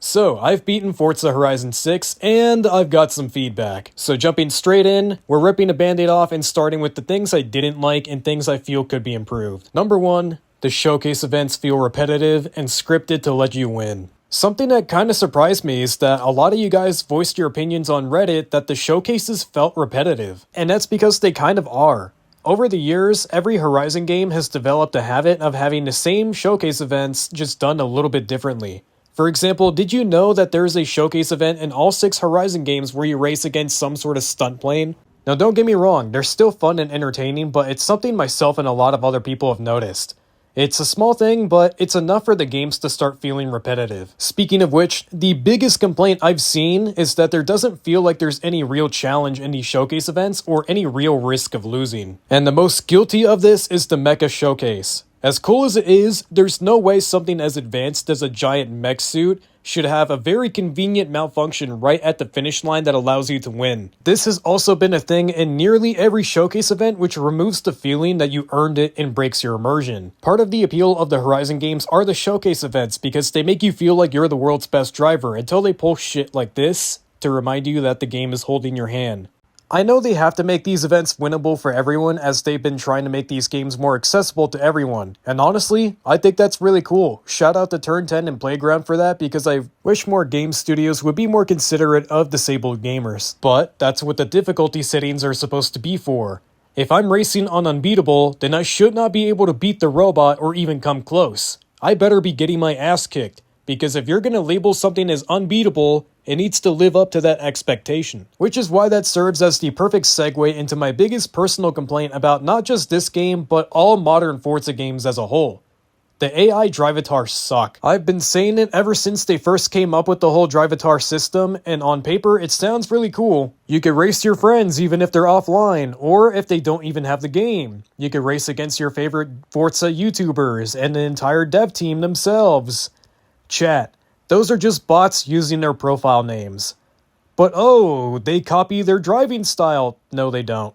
So, I've beaten Forza Horizon 6, and I've got some feedback. So jumping straight in, we're ripping a band-aid off and starting with the things I didn't like and things I feel could be improved. Number 1, the showcase events feel repetitive and scripted to let you win. Something that kinda surprised me is that a lot of you guys voiced your opinions on Reddit that the showcases felt repetitive, and that's because they kind of are. Over the years, every Horizon game has developed a habit of having the same showcase events just done a little bit differently. For example, did you know that there is a showcase event in all 6 Horizon games where you race against some sort of stunt plane? Now don't get me wrong, they're still fun and entertaining, but it's something myself and a lot of other people have noticed. It's a small thing, but it's enough for the games to start feeling repetitive. Speaking of which, the biggest complaint I've seen is that there doesn't feel like there's any real challenge in these showcase events or any real risk of losing. And the most guilty of this is the Mecha Showcase. As cool as it is, there's no way something as advanced as a giant mech suit should have a very convenient malfunction right at the finish line that allows you to win. This has also been a thing in nearly every showcase event, which removes the feeling that you earned it and breaks your immersion. Part of the appeal of the Horizon games are the showcase events because they make you feel like you're the world's best driver until they pull shit like this to remind you that the game is holding your hand. I know they have to make these events winnable for everyone as they've been trying to make these games more accessible to everyone. And honestly, I think that's really cool. Shout out to Turn 10 and Playground for that because I wish more game studios would be more considerate of disabled gamers. But that's what the difficulty settings are supposed to be for. If I'm racing on Unbeatable, then I should not be able to beat the robot or even come close. I better be getting my ass kicked. Because if you're going to label something as unbeatable, it needs to live up to that expectation. Which is why that serves as the perfect segue into my biggest personal complaint about not just this game, but all modern Forza games as a whole. The AI Drivatar suck. I've been saying it ever since they first came up with the whole Drivatar system, and on paper it sounds really cool. You could race your friends even if they're offline, or if they don't even have the game. You could race against your favorite Forza YouTubers and the entire dev team themselves. Chat, those are just bots using their profile names. But oh, they copy their driving style. No, they don't.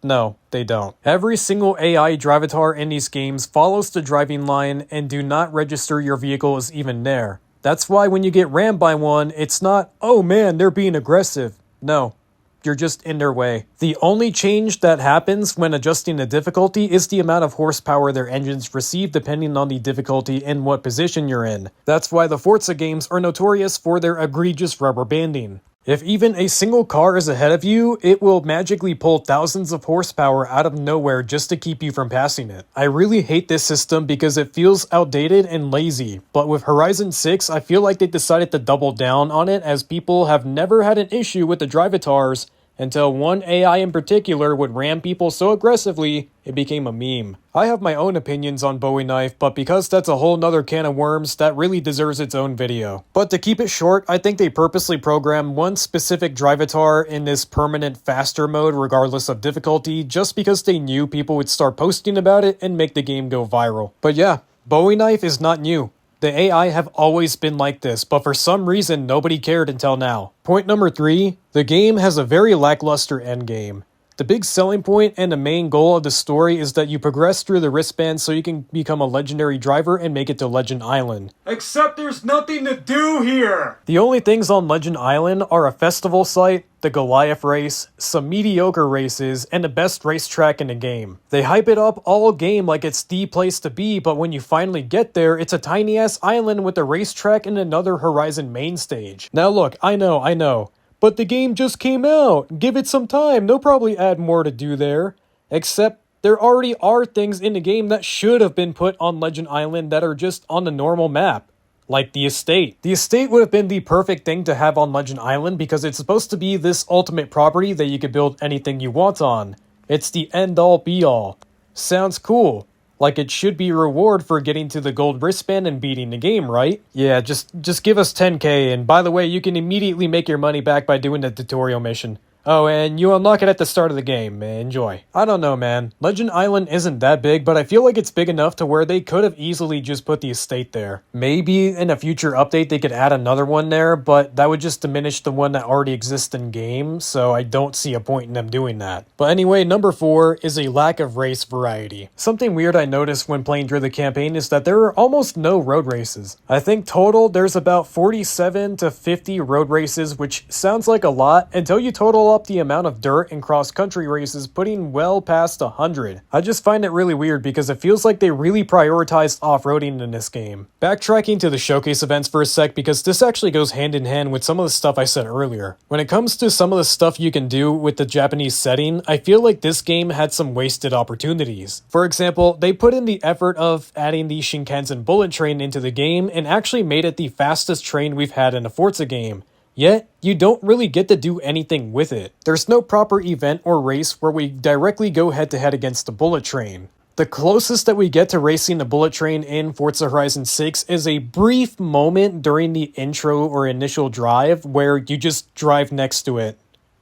No, they don't. Every single AI Drivatar in these games follows the driving line and do not register your vehicle as even there. That's why when you get rammed by one, it's not, oh man, they're being aggressive. No. You're just in their way. The only change that happens when adjusting the difficulty is the amount of horsepower their engines receive depending on the difficulty and what position you're in. That's why the Forza games are notorious for their egregious rubber banding. If even a single car is ahead of you, it will magically pull thousands of horsepower out of nowhere just to keep you from passing it. I really hate this system because it feels outdated and lazy, but with Horizon 6, I feel like they decided to double down on it as people have never had an issue with the Drivatars until one AI in particular would ram people so aggressively, it became a meme. I have my own opinions on Bowie Knife, but because that's a whole nother can of worms, that really deserves its own video. But to keep it short, I think they purposely programmed one specific Drivatar in this permanent faster mode regardless of difficulty, just because they knew people would start posting about it and make the game go viral. But yeah, Bowie Knife is not new. The AI have always been like this, but for some reason nobody cared until now. Point number 3, the game has a very lackluster endgame. The big selling point and the main goal of the story is that you progress through the wristband so you can become a legendary driver and make it to Legend Island. Except there's nothing to do here! The only things on Legend Island are a festival site, the Goliath race, some mediocre races, and the best racetrack in the game. They hype it up all game like it's the place to be, but when you finally get there, it's a tiny ass island with a racetrack and another Horizon main stage. Now look, I know. But the game just came out. Give it some time. They'll probably add more to do there. Except there already are things in the game that should have been put on Legend Island that are just on the normal map. Like the estate. The estate would have been the perfect thing to have on Legend Island because it's supposed to be this ultimate property that you could build anything you want on. It's the end-all be-all. Sounds cool. Like it should be a reward for getting to the gold wristband and beating the game, right? Yeah, just give us 10k, and by the way, you can immediately make your money back by doing the tutorial mission. Oh, and you unlock it at the start of the game. Enjoy. I don't know, man. Legend Island isn't that big, but I feel like it's big enough to where they could have easily just put the estate there. Maybe in a future update they could add another one there, but that would just diminish the one that already exists in game, so I don't see a point in them doing that. But anyway, number 4 is a lack of race variety. Something weird I noticed when playing through the campaign is that there are almost no road races. I think total there's about 47 to 50 road races, which sounds like a lot until you total up the amount of dirt and cross-country races, putting well past 100. I just find it really weird because it feels like they really prioritized off-roading in this game. Backtracking to the showcase events for a sec, because this actually goes hand in hand with some of the stuff I said earlier. When it comes to some of the stuff you can do with the Japanese setting, I feel like this game had some wasted opportunities. For example, they put in the effort of adding the Shinkansen bullet train into the game and actually made it the fastest train we've had in a Forza game. Yet, you don't really get to do anything with it. There's no proper event or race where we directly go head-to-head against the bullet train. The closest that we get to racing the bullet train in Forza Horizon 6 is a brief moment during the intro or initial drive where you just drive next to it.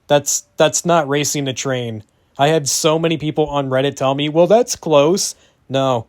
That's not racing a train. I had so many people on Reddit tell me, well, that's close. No,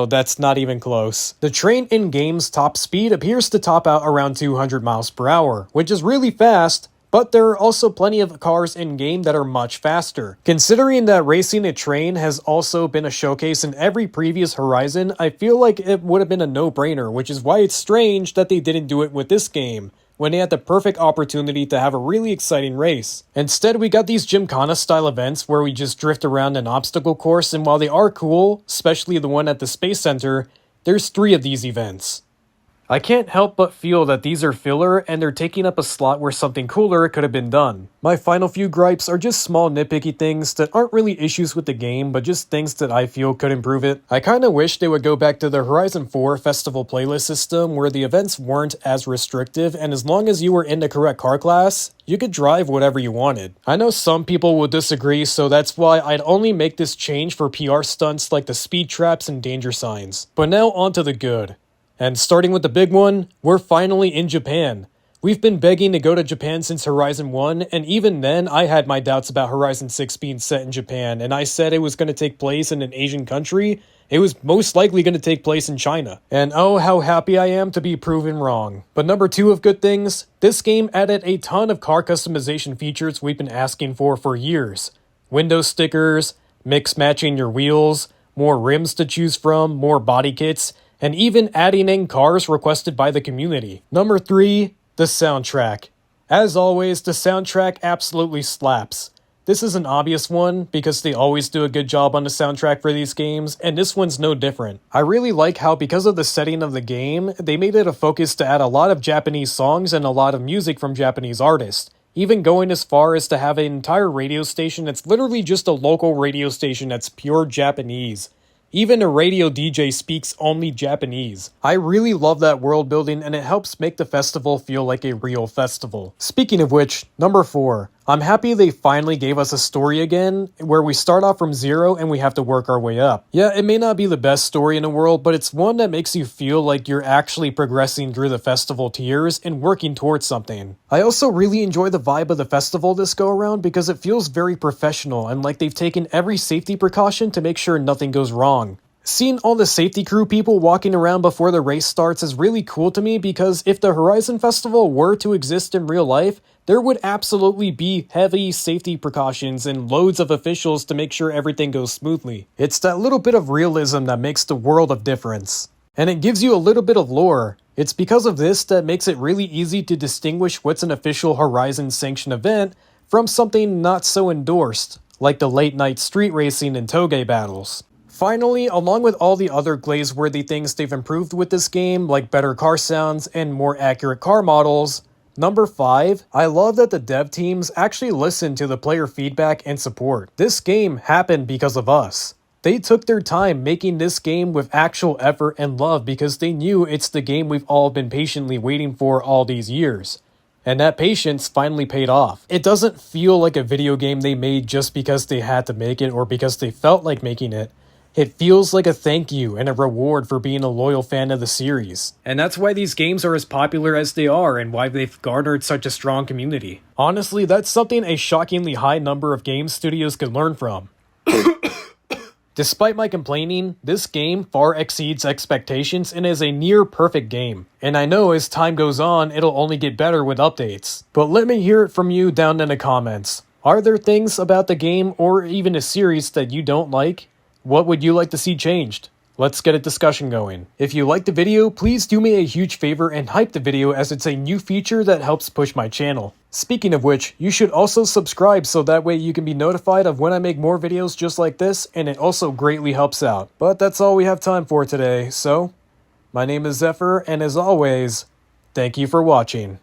that's not even close. The train in game's top speed appears to top out around 200 miles per hour, which is really fast, but there are also plenty of cars in game that are much faster. Considering that racing a train has also been a showcase in every previous Horizon, I feel like it would have been a no-brainer, which is why it's strange that they didn't do it with this game, when they had the perfect opportunity to have a really exciting race. Instead, we got these Gymkhana-style events where we just drift around an obstacle course, and while they are cool, especially the one at the Space Center, there's 3 of these events. I can't help but feel that these are filler and they're taking up a slot where something cooler could have been done. My final few gripes are just small nitpicky things that aren't really issues with the game, but just things that I feel could improve it. I kinda wish they would go back to the Horizon 4 festival playlist system where the events weren't as restrictive, and as long as you were in the correct car class, you could drive whatever you wanted. I know some people will disagree, so that's why I'd only make this change for PR stunts like the speed traps and danger signs. But now on to the good. And starting with the big one, we're finally in Japan. We've been begging to go to Japan since Horizon 1, and even then I had my doubts about Horizon 6 being set in Japan, and I said it was going to take place in an Asian country. It was most likely going to take place in China. And oh, how happy I am to be proven wrong. But number 2 of good things, this game added a ton of car customization features we've been asking for years. Window stickers, mix matching your wheels, more rims to choose from, more body kits, and even adding in cars requested by the community. Number 3, the soundtrack. As always, the soundtrack absolutely slaps. This is an obvious one, because they always do a good job on the soundtrack for these games, and this one's no different. I really like how, because of the setting of the game, they made it a focus to add a lot of Japanese songs and a lot of music from Japanese artists, even going as far as to have an entire radio station that's literally just a local radio station that's pure Japanese. Even a radio DJ speaks only Japanese. I really love that world building, and it helps make the festival feel like a real festival. Speaking of which, number 4. I'm happy they finally gave us a story again, where we start off from 0 and we have to work our way up. Yeah, it may not be the best story in the world, but it's one that makes you feel like you're actually progressing through the festival tiers and working towards something. I also really enjoy the vibe of the festival this go around because it feels very professional and like they've taken every safety precaution to make sure nothing goes wrong. Seeing all the safety crew people walking around before the race starts is really cool to me because if the Horizon Festival were to exist in real life, there would absolutely be heavy safety precautions and loads of officials to make sure everything goes smoothly. It's that little bit of realism that makes the world of difference. And it gives you a little bit of lore. It's because of this that makes it really easy to distinguish what's an official Horizon sanctioned event from something not so endorsed, like the late night street racing and toge battles. Finally, along with all the other glaze-worthy things they've improved with this game, like better car sounds and more accurate car models, number 5, I love that the dev teams actually listen to the player feedback and support. This game happened because of us. They took their time making this game with actual effort and love because they knew it's the game we've all been patiently waiting for all these years. And that patience finally paid off. It doesn't feel like a video game they made just because they had to make it or because they felt like making it. It feels like a thank you and a reward for being a loyal fan of the series. And that's why these games are as popular as they are and why they've garnered such a strong community. Honestly, that's something a shockingly high number of game studios could learn from. Despite my complaining, this game far exceeds expectations and is a near perfect game. And I know as time goes on, it'll only get better with updates. But let me hear it from you down in the comments. Are there things about the game or even a series that you don't like? What would you like to see changed? Let's get a discussion going. If you liked the video, please do me a huge favor and hype the video as it's a new feature that helps push my channel. Speaking of which, you should also subscribe so that way you can be notified of when I make more videos just like this, and it also greatly helps out. But that's all we have time for today, so my name is Zephyr, and as always, thank you for watching.